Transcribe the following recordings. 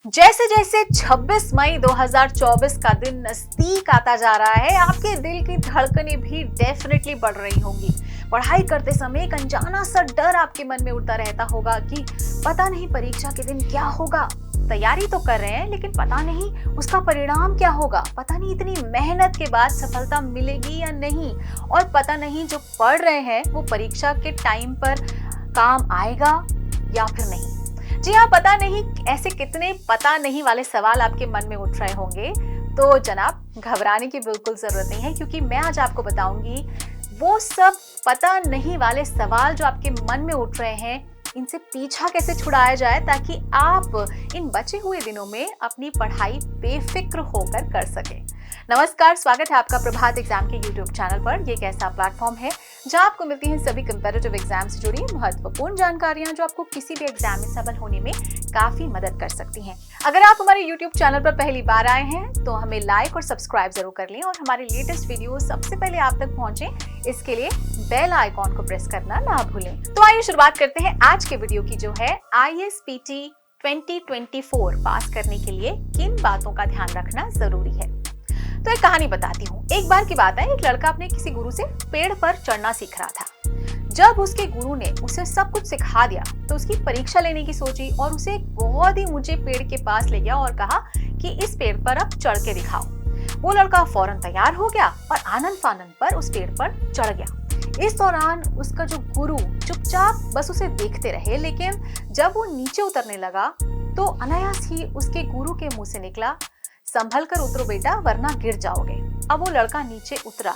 जैसे जैसे 26 मई 2024 का दिन नजदीक आता जा रहा है, आपके दिल की धड़कनें भी डेफिनेटली बढ़ रही होंगी। पढ़ाई करते समय एक अनजाना सा डर आपके मन में उठता रहता होगा कि पता नहीं परीक्षा के दिन क्या होगा। तैयारी तो कर रहे हैं लेकिन पता नहीं उसका परिणाम क्या होगा, पता नहीं इतनी मेहनत के बाद सफलता मिलेगी या नहीं, और पता नहीं जो पढ़ रहे हैं वो परीक्षा के टाइम पर काम आएगा या फिर नहीं। जी हाँ, पता नहीं, ऐसे कितने पता नहीं वाले सवाल आपके मन में उठ रहे होंगे। तो जनाब, घबराने की बिल्कुल जरूरत नहीं है, क्योंकि मैं आज आपको बताऊंगी वो सब पता नहीं वाले सवाल जो आपके मन में उठ रहे हैं, इनसे पीछा कैसे छुड़ाया जाए ताकि आप इन बचे हुए दिनों में अपनी पढ़ाई बेफिक्र होकर कर सकें। नमस्कार, स्वागत है आपका प्रभात एग्जाम के YouTube चैनल पर। ये एक ऐसा प्लेटफॉर्म है जहां आपको मिलती हैं सभी कंपैरेटिव एग्जाम से जुड़ी महत्वपूर्ण जानकारियां जो आपको किसी भी एग्जाम में सफल होने में काफी मदद कर सकती हैं। अगर आप हमारे YouTube चैनल पर पहली बार आए हैं तो हमें लाइक और सब्सक्राइब जरूर कर लें, और हमारे लेटेस्ट वीडियो सबसे पहले आप तक पहुंचे इसके लिए बेल आइकॉन को प्रेस करना ना भूलें। तो आइए शुरुआत करते हैं आज के वीडियो की, जो है ISPT 2024 पास करने के लिए किन बातों का ध्यान रखना जरूरी है। तो एक कहानी बताती हूँ। एक बार की बात है, एक लड़का अपने किसी गुरु से पेड़ पर चढ़ना सीख रहा था। जब उसके गुरु ने उसे सब कुछ सिखा दिया तो उसकी परीक्षा लेने की सोची और उसे एक बहुत ही ऊंचे पेड़ के पास ले गया और कहा कि इस पेड़ पर अब चढ़ के दिखाओ। वो लड़का फौरन तैयार हो गया और आनंद फानंद पर उस पेड़ पर चढ़ गया। इस दौरान उसका जो गुरु चुपचाप बस उसे देखते रहे, लेकिन जब वो नीचे उतरने लगा तो अनायास ही उसके गुरु के मुंह से निकला, संभल कर उतरो बेटा वरना गिर जाओगे। अब वो लड़का नीचे उतरा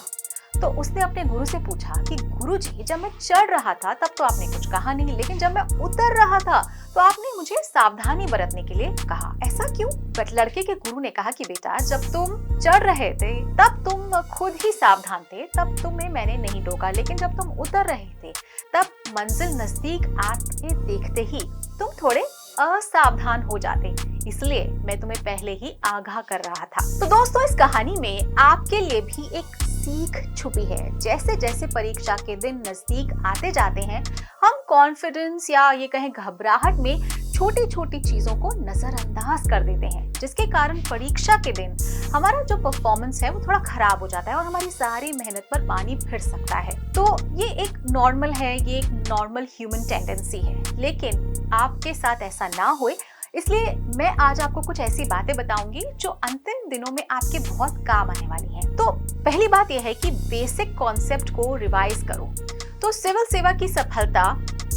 तो उसने अपने गुरु से पूछा कि गुरुजी, जब मैं चढ़ रहा था तब तो आपने कुछ कहा नहीं, लेकिन जब मैं उतर रहा था तो आपने मुझे सावधानी बरतने के लिए कहा, ऐसा क्यों? बट लड़के के गुरु ने कहा कि बेटा, जब तुम चढ़ रहे थे तब तुम खुद ही सावधान थे, तब तुम्हें मैंने नहीं रोका, लेकिन जब तुम उतर रहे थे तब मंजिल नजदीक आते देखते ही तुम थोड़े असावधान हो जाते, इसलिए मैं तुम्हें पहले ही आगाह कर रहा था। तो दोस्तों, इस कहानी में आपके लिए भी एक सीख छुपी है। जैसे जैसे परीक्षा के दिन नजदीक आते जाते हैं, हम कॉन्फिडेंस या ये कहें घबराहट में छोटी छोटी चीजों को नजरअंदाज कर देते हैं, जिसके कारण परीक्षा के दिन हमारा जो परफॉर्मेंस है वो थोड़ा खराब हो जाता है और हमारी सारी मेहनत पर पानी फिर सकता है। तो ये एक नॉर्मल है, ये एक नॉर्मल ह्यूमन टेंडेंसी है, लेकिन आपके साथ ऐसा ना होए इसलिए मैं आज आपको कुछ ऐसी बातें बताऊंगी जो अंतिम दिनों में आपके बहुत काम आने वाली हैं। तो पहली बात यह है कि बेसिक कॉन्सेप्ट को रिवाइज करो। तो सिविल सेवा की सफलता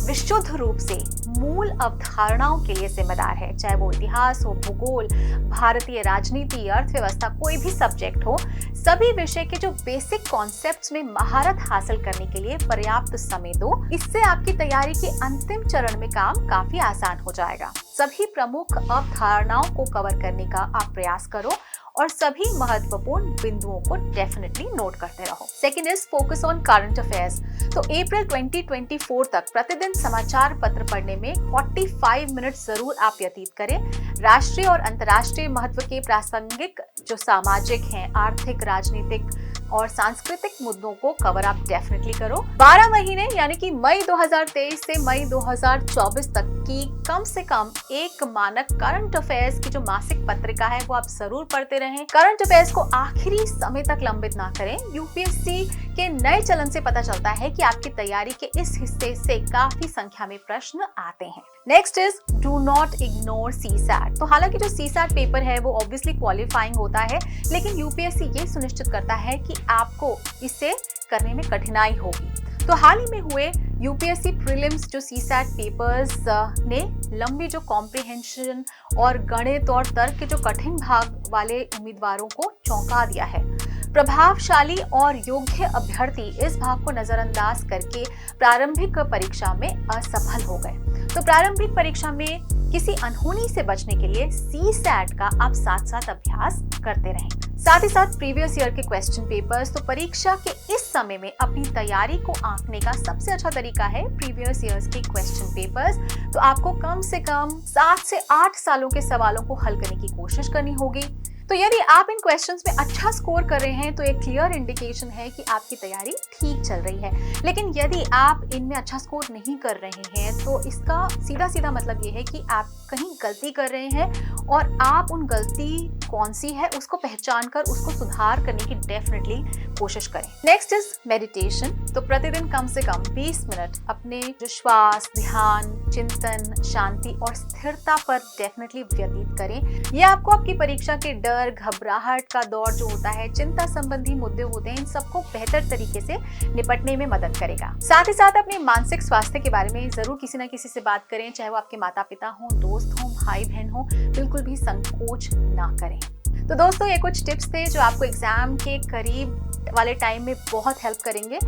विशुद्ध रूप से मूल अवधारणाओं के लिए जिम्मेदार है, चाहे वो इतिहास हो, भूगोल, भारतीय राजनीति, अर्थव्यवस्था, कोई भी सब्जेक्ट हो। सभी विषय के जो बेसिक कॉन्सेप्ट्स में महारत हासिल करने के लिए पर्याप्त समय दो। इससे आपकी तैयारी के अंतिम चरण में काम काफी आसान हो जाएगा। सभी प्रमुख अवधारणाओं को कवर करने का आप प्रयास करो और सभी महत्वपूर्ण बिंदुओं को डेफिनेटली नोट करते रहो। Second is focus on current affairs. तो अप्रैल 2024 तक प्रतिदिन समाचार पत्र पढ़ने में 45 मिनट जरूर आप व्यतीत करें। राष्ट्रीय और अंतर्राष्ट्रीय महत्व के प्रासंगिक जो सामाजिक हैं, आर्थिक, राजनीतिक और सांस्कृतिक मुद्दों को कवर आप डेफिनेटली करो। 12 महीने यानी कि मई 2023 से मई 2024 तक की कम से कम एक मानक करंट अफेयर्स की जो मासिक पत्रिका है वो आप जरूर पढ़ते रहें। करंट अफेयर्स को आखिरी समय तक लंबित ना करें। यूपीएससी के नए चलन से पता चलता है कि आपकी तैयारी के इस हिस्से से काफी संख्या में प्रश्न आते हैं। Next is do not ignore CSAT. तो हालांकि जो सीसैट पेपर है वो ऑब्वियसली क्वालिफाइंग होता है, लेकिन यूपीएससी ये सुनिश्चित करता है कि आपको इसे करने में कठिनाई होगी। तो हाल ही में हुए यूपीएससी प्रीलिम्स जो सीसैट पेपर्स ने लंबी जो कॉम्प्रिहेंशन और गणित और तर्क के जो कठिन भाग वाले उम्मीदवारों को चौंका दिया है। प्रभावशाली और योग्य अभ्यर्थी इस भाग को नजरअंदाज करके प्रारंभिक परीक्षा में असफल हो गए। तो प्रारंभिक परीक्षा में किसी अनहोनी से बचने के लिए सीसैट का आप साथ साथ अभ्यास करते रहें। साथ ही साथ प्रीवियस ईयर के क्वेश्चन पेपर्स। तो परीक्षा के इस समय में अपनी तैयारी को आंकने का सबसे अच्छा तरीका है प्रीवियस ईयर्स के क्वेश्चन पेपर्स। तो आपको कम से कम 7 से 8 सालों के सवालों को हल करने की कोशिश करनी होगी। तो यदि आप इन क्वेश्चंस में अच्छा स्कोर कर रहे हैं तो एक क्लियर इंडिकेशन है कि आपकी तैयारी ठीक चल रही है। लेकिन यदि आप इनमें अच्छा स्कोर नहीं कर रहे हैं तो इसका सीधा सीधा मतलब ये है कि आप कहीं गलती कर रहे हैं और आप उन गलती कौन सी है उसको पहचान कर उसको सुधार करने की डेफिनेटली कोशिश करें। Next is meditation. तो प्रतिदिन कम से कम 20 मिनट अपने जो श्वास, ध्यान, चिंतन, शांति और स्थिरता पर डेफिनेटली व्यतीत करें। ये आपको आपकी परीक्षा के डर, घबराहट का दौर जो होता है, चिंता संबंधी मुद्दे होते हैं, इन सबको बेहतर तरीके से निपटने में मदद करेगा। साथ ही साथ अपने मानसिक स्वास्थ्य के बारे में जरूर किसी न किसी से बात करें, चाहे वो आपके माता पिता हो, दोस्त हो, भाई बहन हो, बिल्कुल भी संकोच ना करें। तो दोस्तों, ये कुछ टिप्स थे जो आपको एग्जाम के करीब वाले टाइम में बहुत हेल्प करेंगे।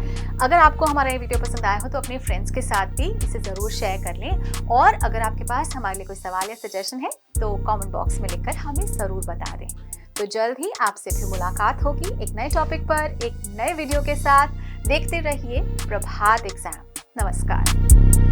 अगर आपको हमारा ये वीडियो पसंद आया हो तो अपने फ्रेंड्स के साथ भी इसे ज़रूर शेयर कर लें, और अगर आपके पास हमारे लिए कोई सवाल या सजेशन है तो कमेंट बॉक्स में लिखकर हमें ज़रूर बता दें। तो जल्द ही आपसे फिर मुलाकात होगी एक नए टॉपिक पर, एक नए वीडियो के साथ। देखते रहिए प्रभात एग्जाम। नमस्कार।